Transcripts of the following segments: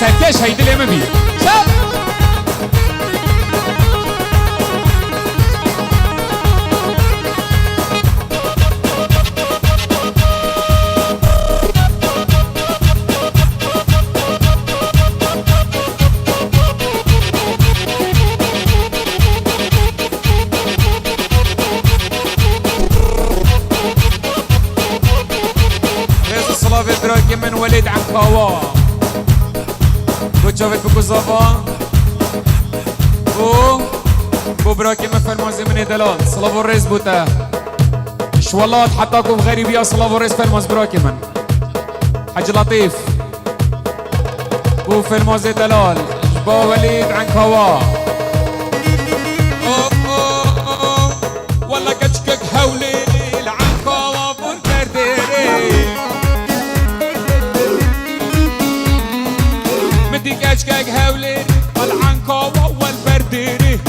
سرکش هی دل بی براكي من وليد عنكاوا وتشوفت بكوزافا بو براكي من فرمازي من دلال صلافو الرئيس بوتا اش والله حطاكم غريبية صلافو الرئيس فرماز براكي من حاج لطيف بو فرمازي دلال بو وليد عنكاوا والله كشكك هولي العنكاوا بالكرديري كشكك هولي العنكاوا والبرديري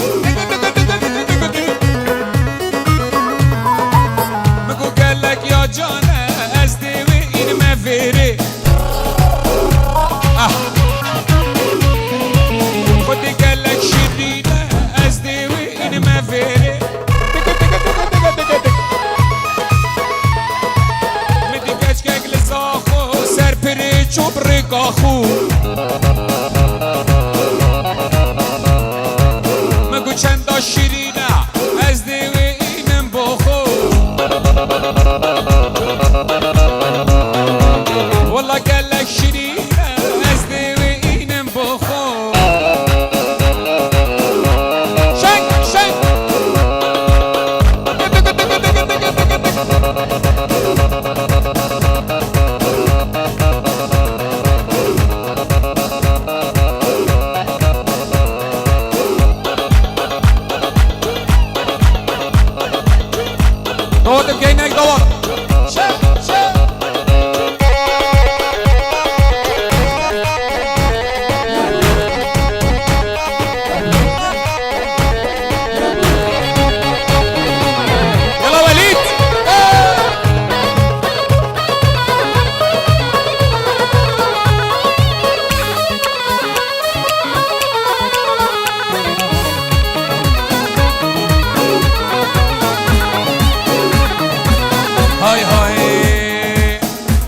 مكو قالك يا جانا ازدوي این مفيري خدي قالك شرينا ازدوي این مفيري مدي كشكك لساخو سر پري چوب رقاخو مگو چند شیرینه از دیوی اینم بخور والله گلک شیرینه از دیوی اینم بخور شنگ شنگ دوت بجينك دوت يلا وليد هاي هاي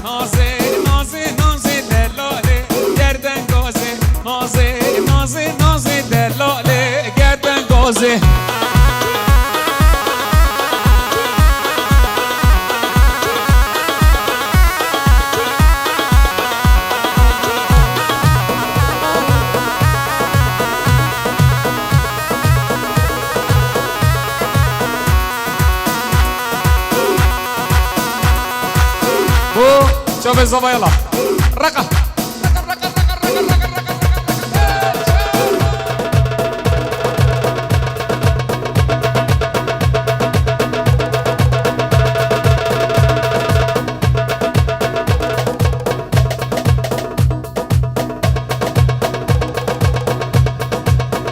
نازي نازي نازي دلالي گردن گازي نازي نازي نازي دلالي گردن گازي شوف الزبا يلا رقة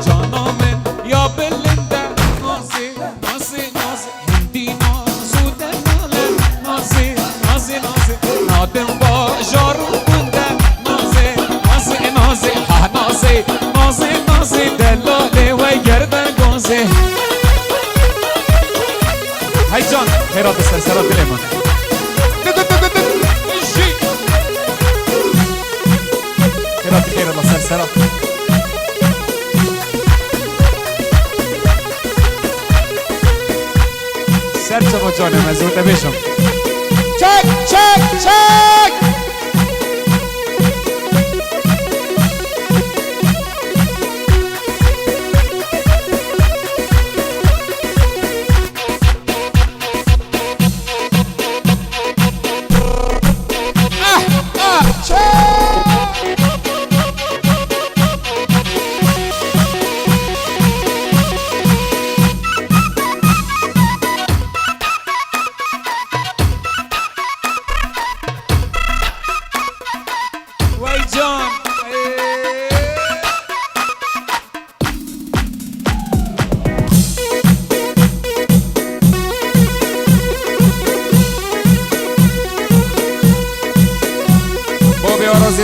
جانا من يا بلنده نازي نازي نازي هندي نازو دلاله نازي نازي نازي نادم با جارو بندم نازي نازي نازي ها نازي نازي نازي دلاله و گردن گازي هاي جان خيرات السلسلات بالإيمان خيرات خير الله سلسلات سرچه با جانم از اون بشم چک چک چک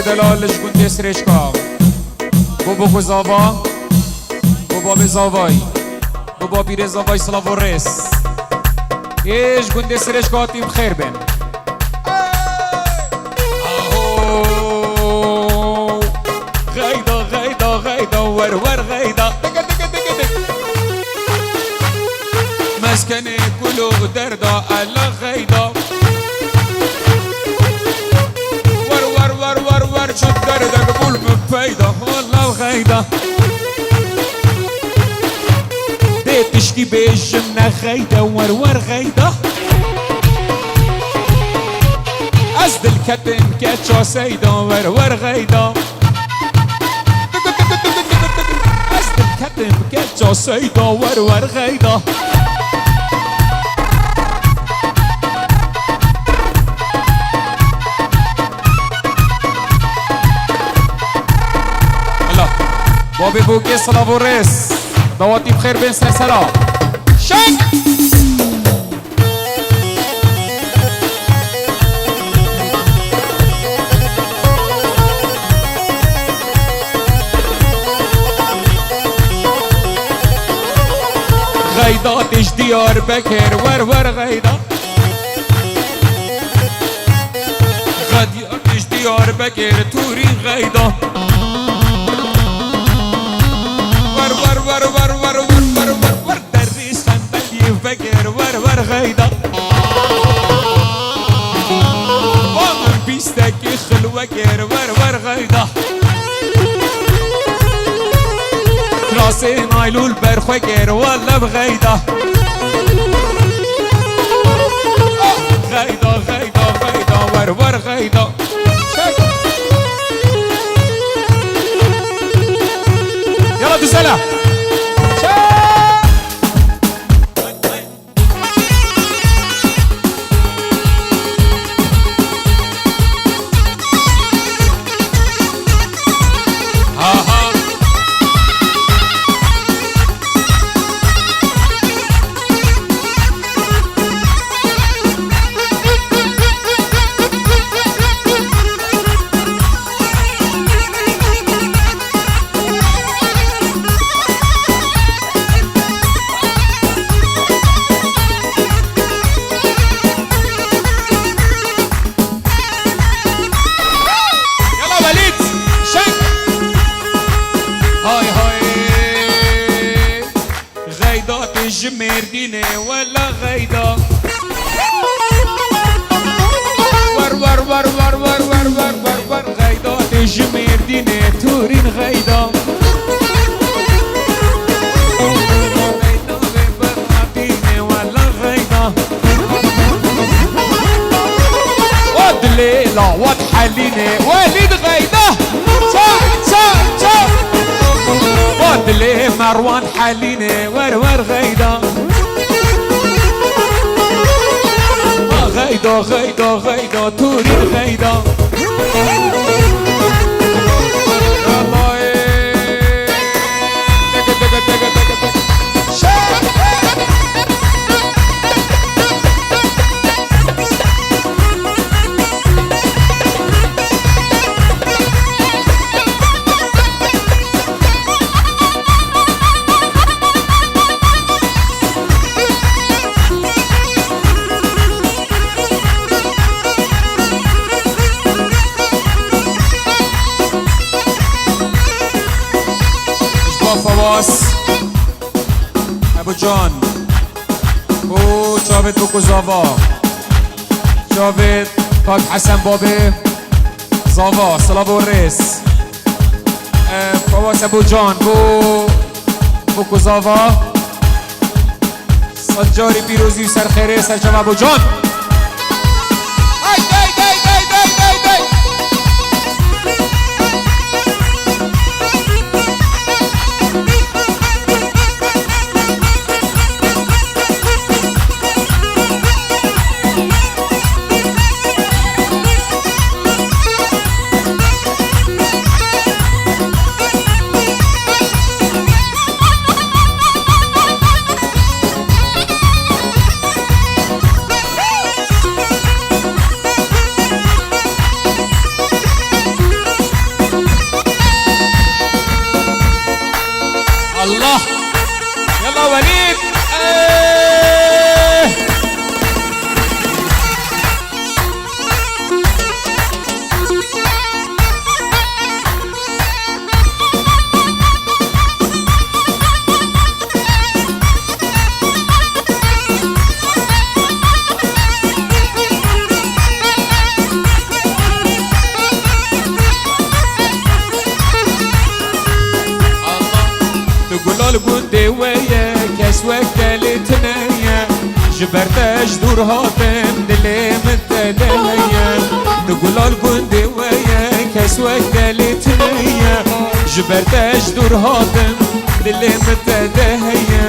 دلالش کن دسترش کام بابا زاوا بابا زاوای بابا پیر زاوای سلاو و رس ایش گنده سرش کاتیم خیر بین غیدا غیدا غیدا ور ور غیدا مسکن کلوغ دردا الا غیدا ور ور ور ور ور شد دردك قول مفيدا والله غيدا ديت تشكي بالجنة غيدا ور ور غيدا أزد الكتن كاتشا سيدا ور ور غيدا أزد الكتن كاتشا سيدا ور ور غيدا بابي بوكي صلاة والريس دواتي بخير بين سلسلة شك غيدا تش ديار بكر ور ور غيدا غديار تش ديار بكر توري غيدا ور ور ور ور ور ور ور ور ور دريس خنبلي فكر ور ور غيدا ومن بيستك خلوكر ور ور غيدا راسي نايلول برخوكر ولا بغيدا غيدا غيدا غيدا ور ور غيدا يلا تسأله جمرديني ولا غيدا ور ور ور ور ور ور ور ور ور غيدا جمرديني تورين غيدا غيدا ببرناتيني ولا غيدا ود ليلى ود حليني وليد غيدا ود لي مروان حليني ور ور غيدا غيدا غيدا غيدا تورين غيدا فواز ابو جان او جاوید بوکو زاوا جاوید پاک حسن بابی زاوا سلاو و رس فواز ابو جان بوکو زاوا سجاری پیروزی و سرخیره سرچم ابو جان جبرتش دور هاتم دلی متدهیه دگلال گنده ویه کس وقت دلیت نیه جبرتش دور هاتم دلی متدهیه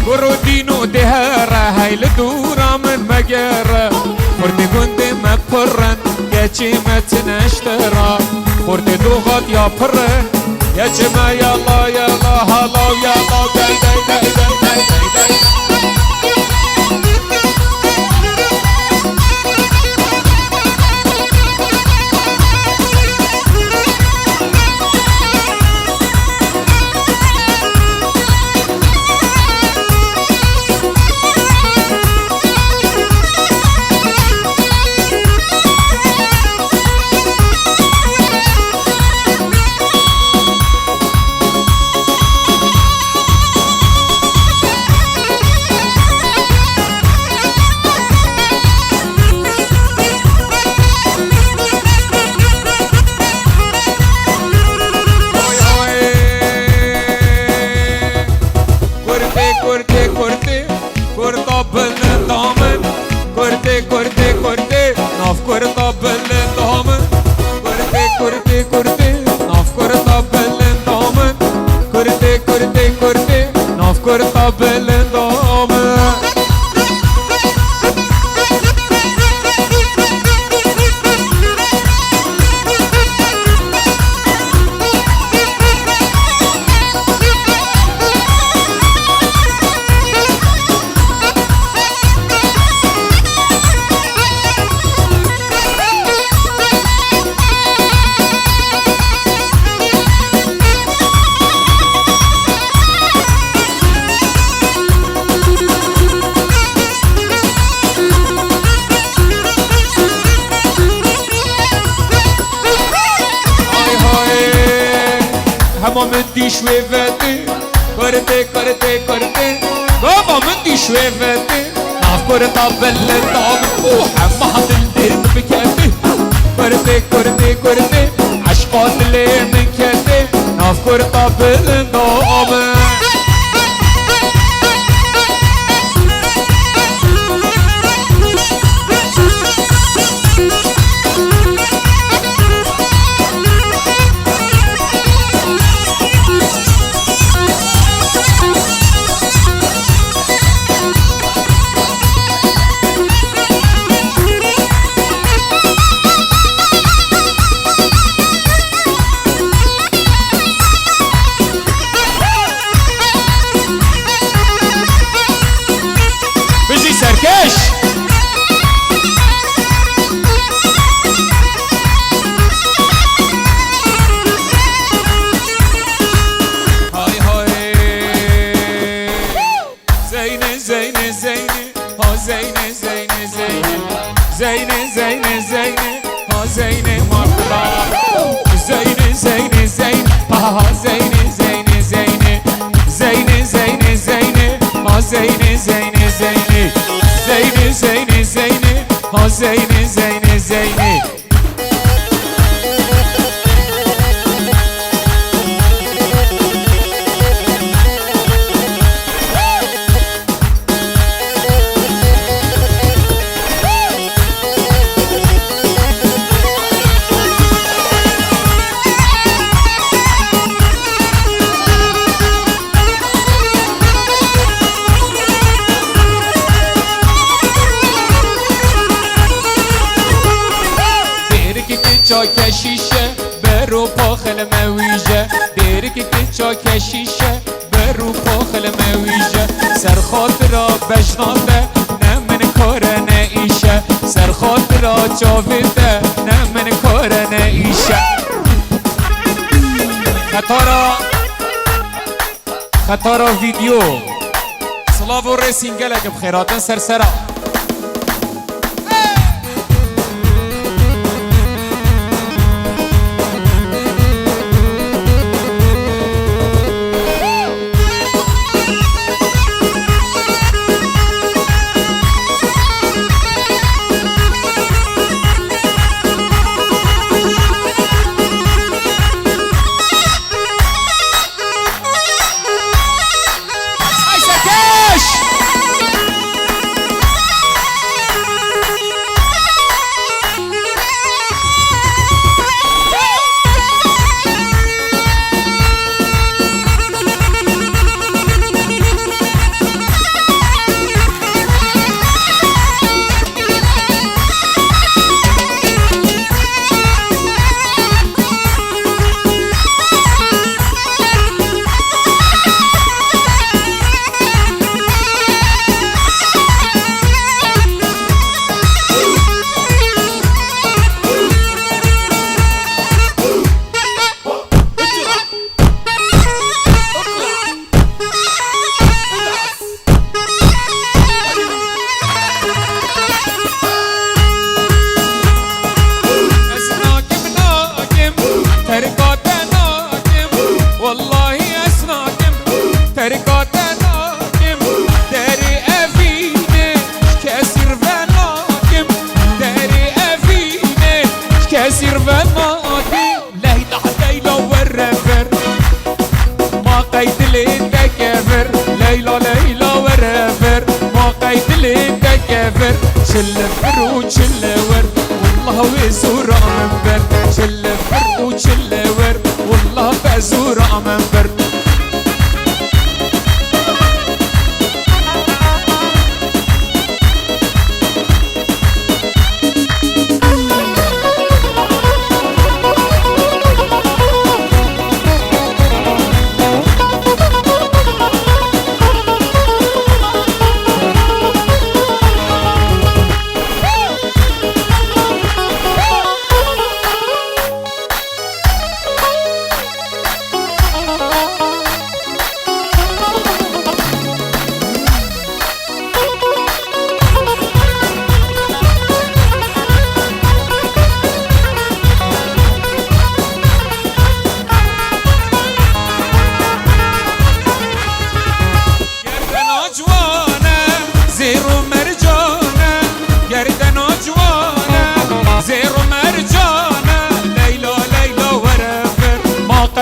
برو دینو دهره هی لدورا من مگره خورده گنده مپرن یا چی متنشترا خورده دوغات یا پرن یا چی ما یالا یالا حالا یالا دی دی دی دی دی دی دی من دیشوی وده کرده کرده کرده بابا من دیشوی وده ناف کرده بلدام او همه دل درد بکرده کرده کرده کرده عشقات لی من کرده ناف کرده بلدام زینه زینه زینه کشیشه برو پاخل مویجه دیرک که چا کشیشه برو پاخل مویجه سر خاطرا بجناده نه من کار نیشه سر خاطرا چاویده نه من کار نیشه خطارا ویدیو سلاو و ریسینگل اگه بخیراتن سرسرا شل فر وشل ورد والله وزورة منبر شل فر وشل ورد والله بزورة منبر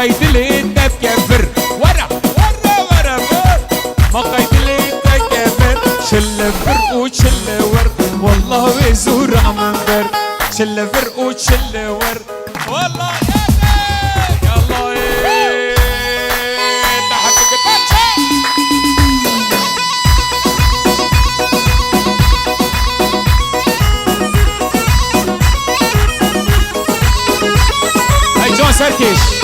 قيد لي تكفر ورا ورا ورا ما قيد لي تكفر شل فرق وشل ورد والله وزور عمنبر شل فرق وشل ورد والله يا الله تحتك تاتشا هاي جون سركش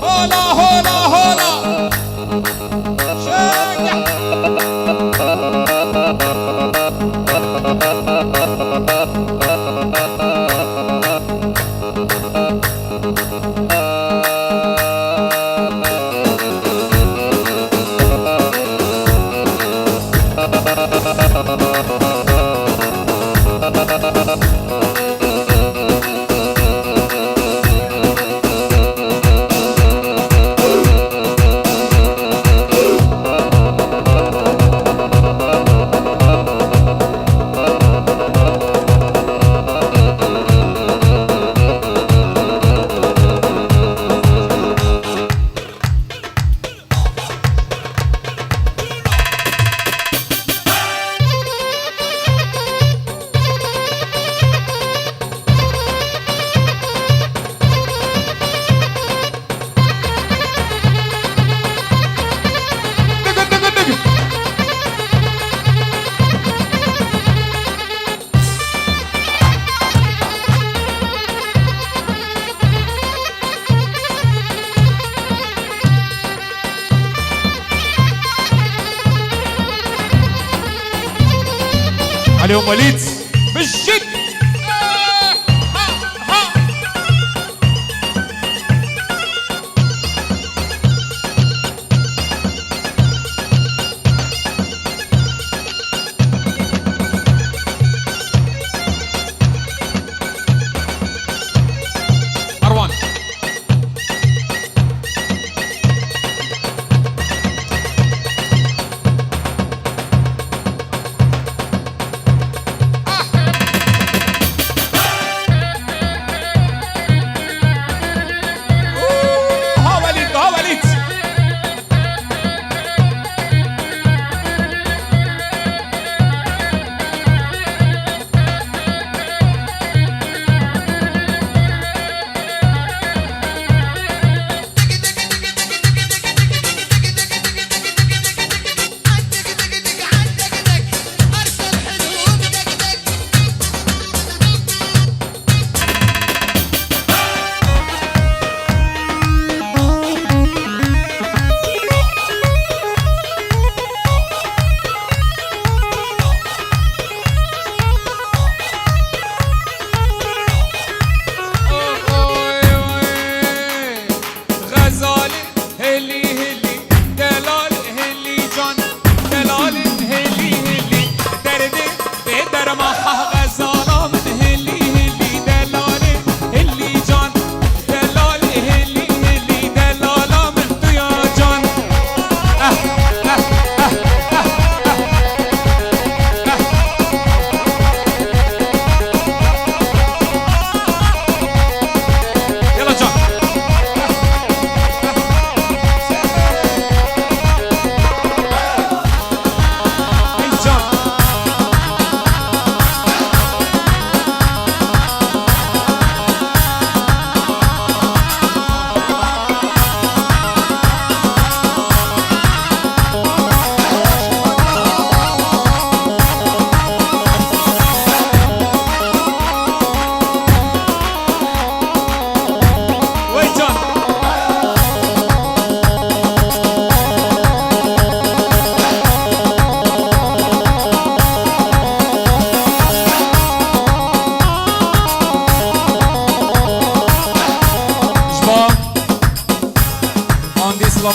هولا هولا هولا شجع عليهم وليد بالجد. مروان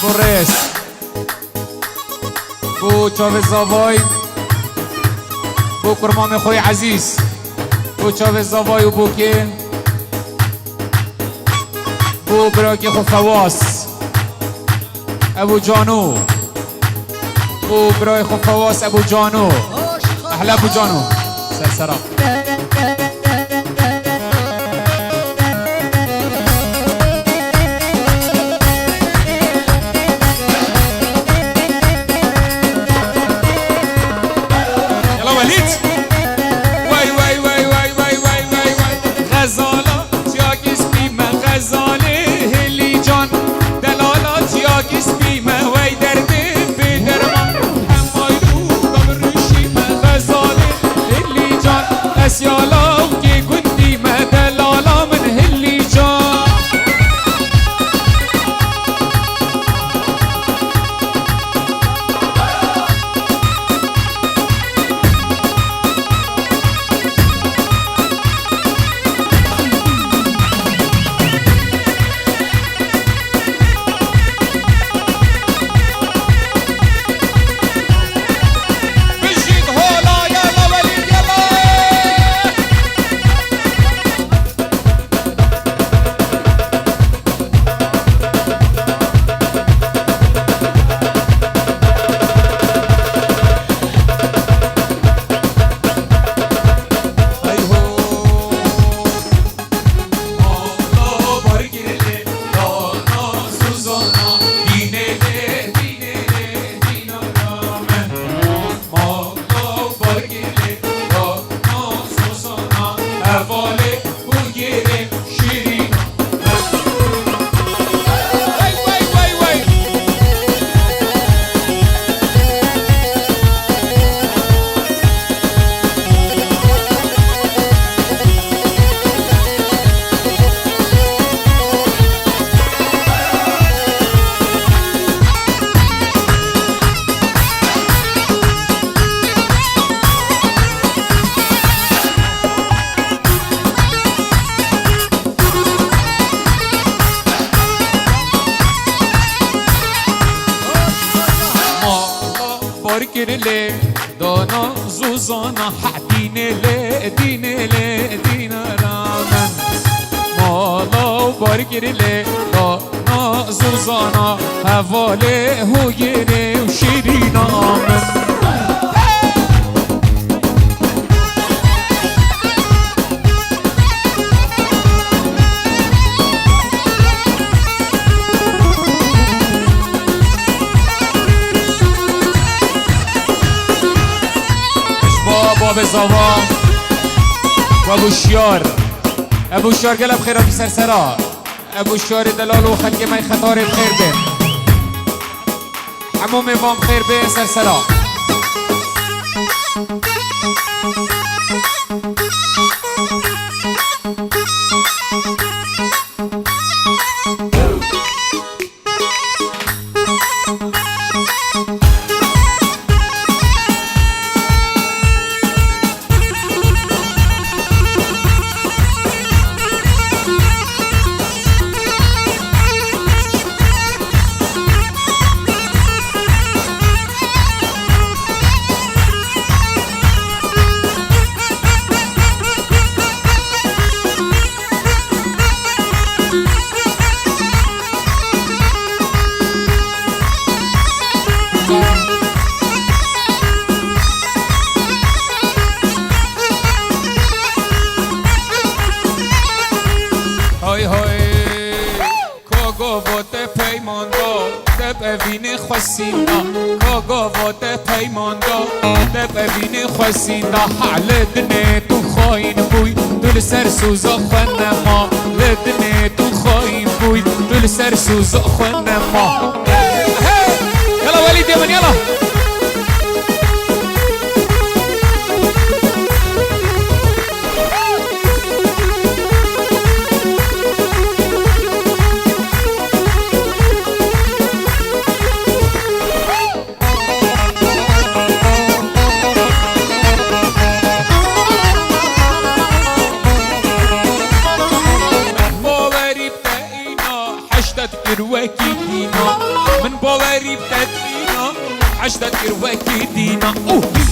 Borres بو چاوز زاوای بو کرمام خوی عزیز بو چاوز زاوای و بو که بو براکی خو فواس ابو جانو بو برای خو فواس ابو جانو احلا ابو جانو سرسرا يا لو كي كنتي ما دلالا من هاللي جان كرلي دانا زوزانا حدين لي دين لي دين رامن مالا وبارك لي دانا زوزانا هوالي هو يري وشيرينا من باب زوا و ابو شیار گل بخیرات سرسرا ابو شیار دلال و خلق مای خطار بخیر بین عموم وام خیر بین سرسرا ببینی خواسینا کاغاوات پیماندا ده ببینی خواسینا حال دنه تو خواهین بوی دل سر سوزا خونه ما لدنه تو خواهین بوی دل سر سوزا خونه ما یلا ولید یمن یلا من باوري بتدينا عشتك كروكي دينا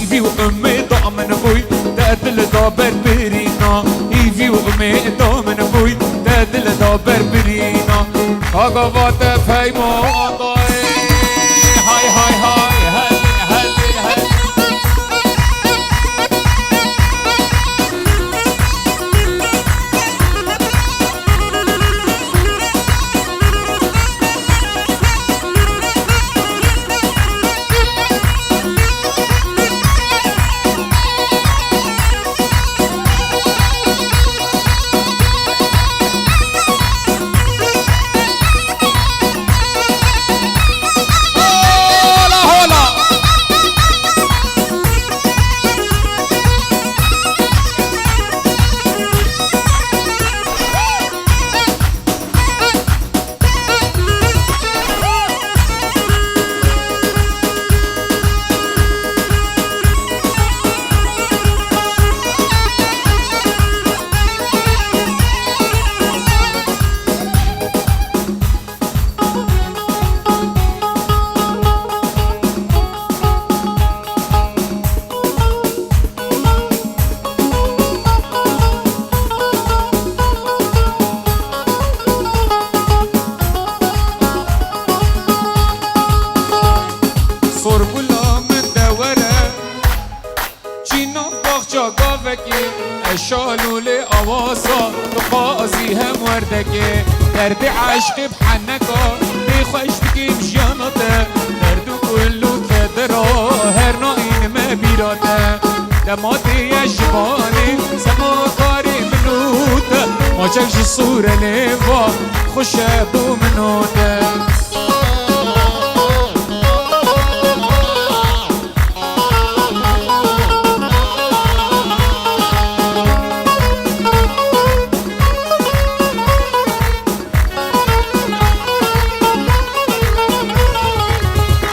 ايفي وامي ضامن ابوي تدل دابر برينا ايفي وامي ضامن ابوي تدل دابر برينا هاغوات فايمو هاي هاي هاي هاي شالول آوازا تو قاضی هم وردگه درد عشق بحنکا بخوش بگیم جاناته دردو کلو کدرا هر ناین ما بیراته دماتی یشبانی سماکاری منوته ما چکش سور لیوا خوشه بو منوته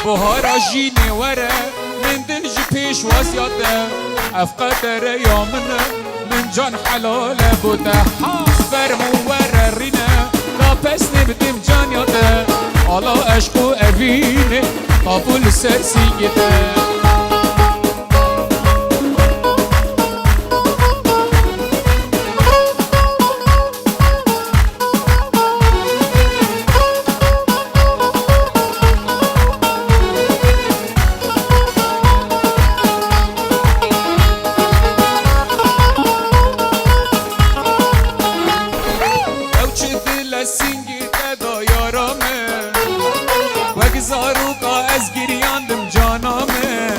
بهارا جيني ورا من دلج بيش واسياته افقدر يا من جان حلال بوده فرمو ورا رينا لا بس نبدم جان ياته على عشق و اوينه قبول سرسيته دا یارامه وک زاروکا از گریاندم جانامه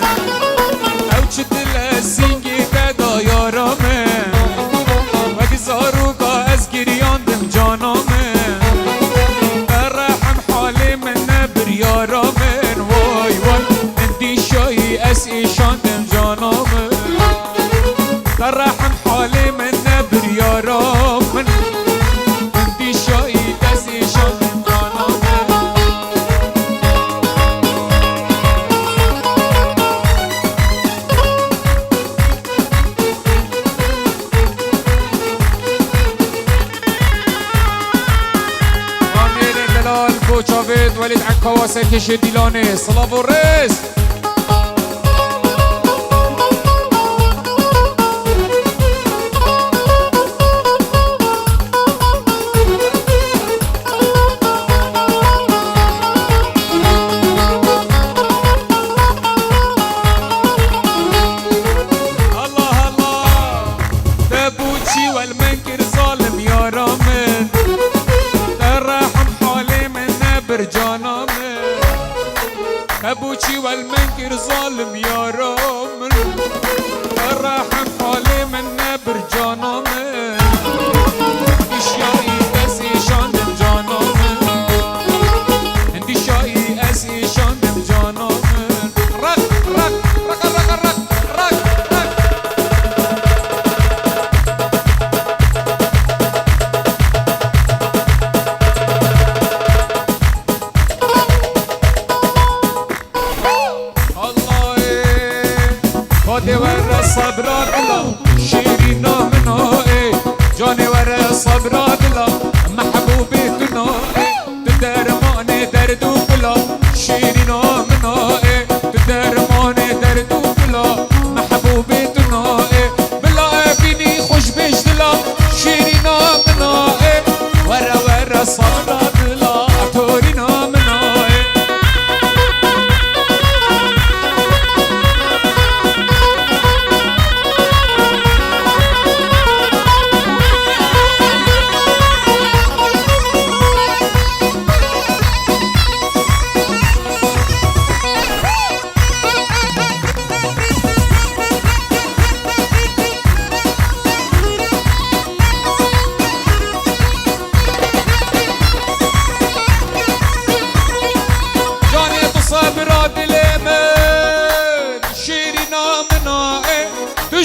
او چه دل سینگی دا یارامه وک زاروکا از گریاندم جانامه برحم حالی من نبر یارامه وای وای اندی شایی از ایشاندم جانامه برحم حالی من نبر یارامه اندی شایی از ایشاندم جانامه جاوید ولید عکاواسه کش دیلانه صلاف و رز الله الله دبوچی والمنكر ظالم یارامن جانامه ابوچی والمنكر ظالم یارامن الرحم حالي من نبر جانامه اشیایی از ایشاندم جانامه اندی شایی از ایشاندم جانامه رق رق رق رق رق رق رق ور صبرات لا شیرینا منای جانور صبرات لا محبوبتنا تو درمان درد و بلا شیرینا منای تو درمان درد و بلا محبوبتنا بلا بینی خوش بش دلا شیرینا منای ور صبرات لا تورینا منای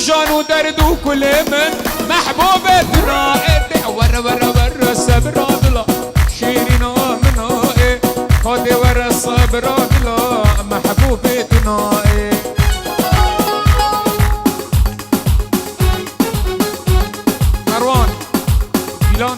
جانو دردو كل من محبوبتنا ور صبرات لا شيرنا منا خد ور صبرات لا محبوبتنا مروان گیلان